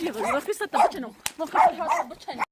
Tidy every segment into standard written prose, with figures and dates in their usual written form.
ما في ستة بتشنو ما في ستة بتشنو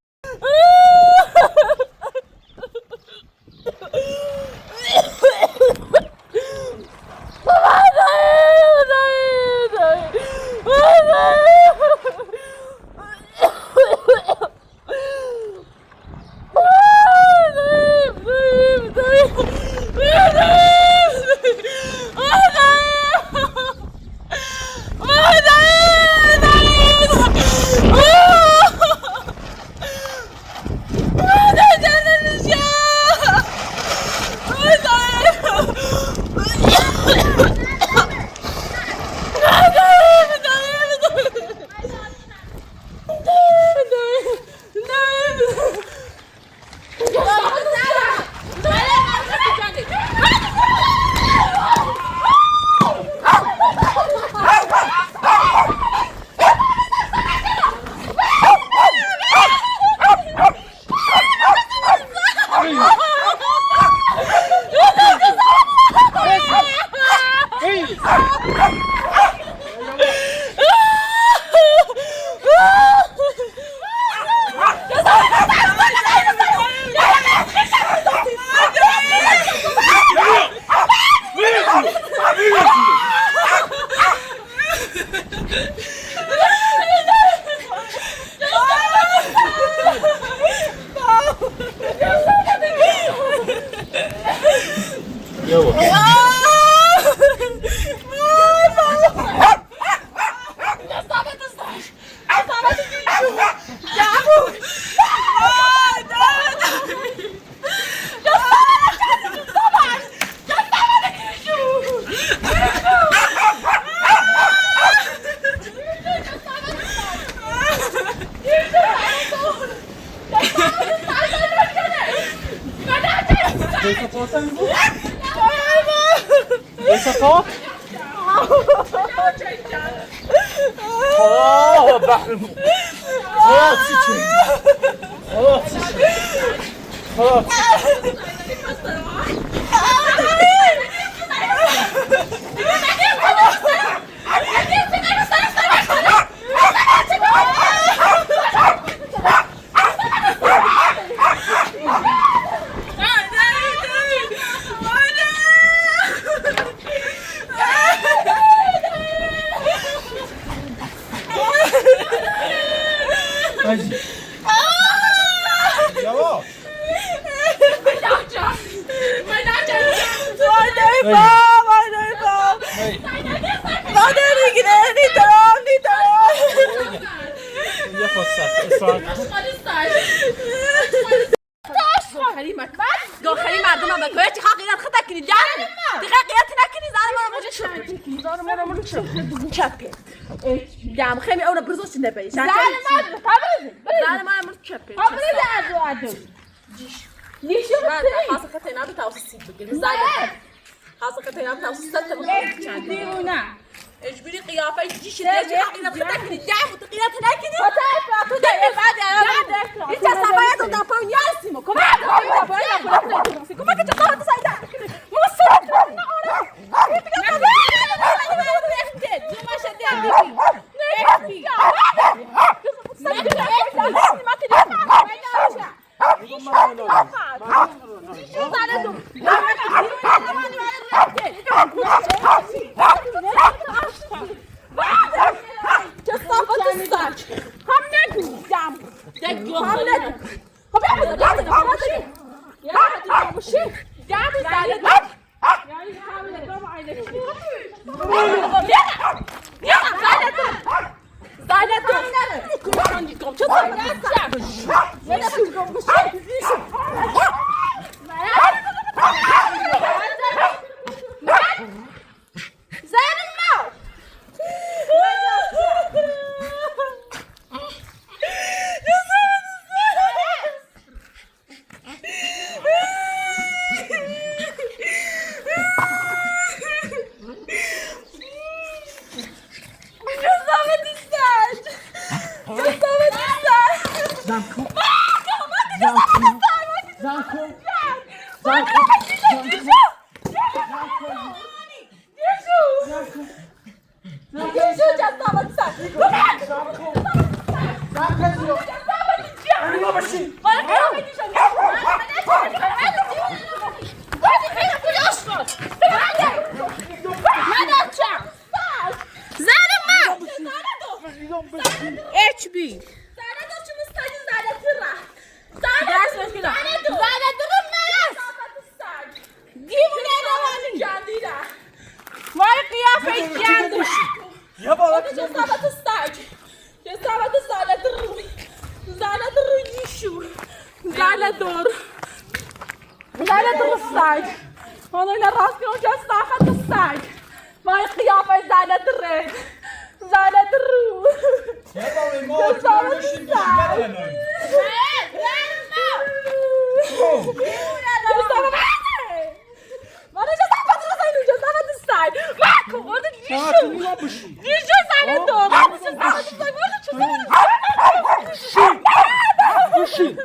دام خیلی اونا برزوش نبایی. زن ما مرد چپه. نیشو بسته. خاصه که تنابی تاوسی بگیر. زایده. خاصه که تنابی تاوسی سرت بگیر. دیونا. اجبری قیافه جیش دیگه حقیقت خدا کنی دام و تقیلت نکنی. خدا تو داری بعد آره. این تصاویات و دامپا نیاستی مو. کمک کنی. کمک چه کار تسایده. مصرف نه آره. Zamku. اچ بی زنه دو چون استاجی زنه تره زنه دو دیوونه روانی جندیده وای قیافه جندش یا بابا جسابت استاج جسابت زنه درو یشو زنه دور استاج اون اینا راست کنم جسابت استاج وای قیافه زنه دره زنه درو یا بابا ما تو بشین بشین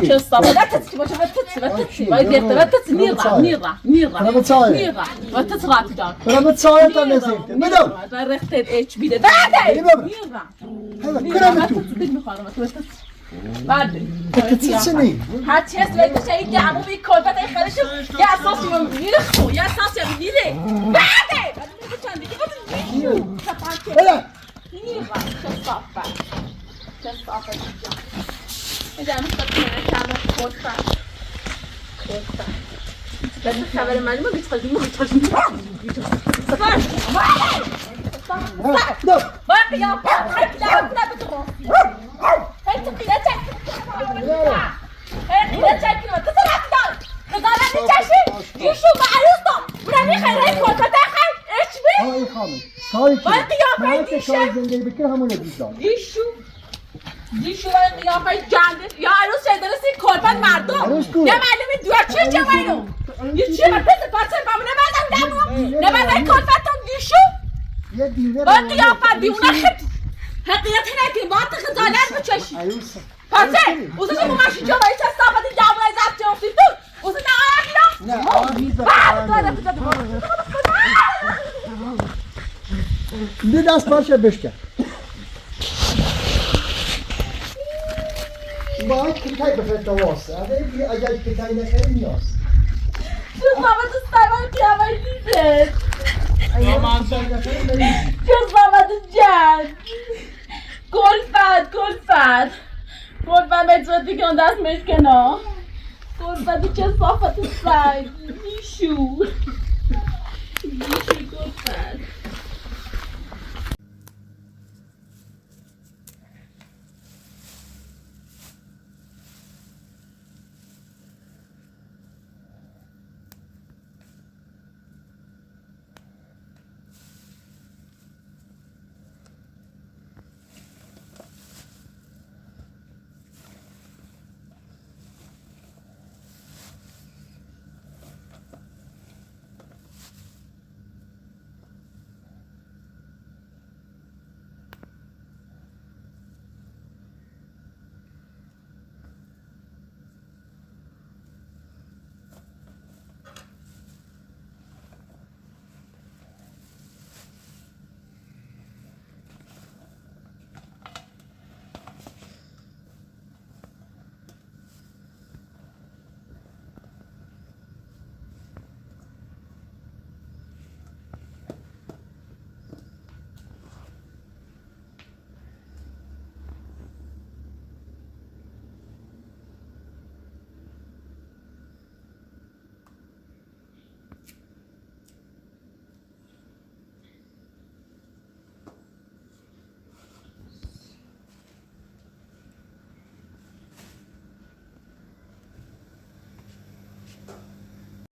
چه صابه دتت باشه وتت نيرة وتت راتدار برام تصاير تنزل بدو رخت اتش بي ده نيرة كلام تو بعد تتسني هات شيء سويت شيء جامو بيكون فتى خلش يا اساس يوم يرخو يا اساس يوم يلي بعد هلا نيرة شصافة إذا مستقيم كامل كوسا بس خبر من ما بيتخرجون باقي يا باقي لا بتروح هاي تقيلتك هاي قيلتك كده تطلع كده خزانة نجاشي يشو معروضة وراني خيري كوسا داخل ايش بي هاي خامس هاي باقي يا باقي ما تشاور زنجي بكره همون يديشان يشو قیافه جنده یا عروس شده رسی کلپت مردم یه معلومی دوچه چه باینو یه چیه من پس پاسه بامونه بدم دمو نبدای کلپتم دیشو یه دیونه با قیافه دیونه خد حقیقت نکنی با خجالت بچشی پاسه اوزه که ماشی جا باید چه صافتی جامعه زبط جا افتید تو اوزه نه آیا نه آهی دی دست باشه بشکن باید کتای بفرد واسه اگر کتای نخیلی نیاز چون صافت استایمان قیافه دیده چون صافت جن گلفت متر دیگه اون دست مشکنا گلفت چه صافت سگ نیشو گلفت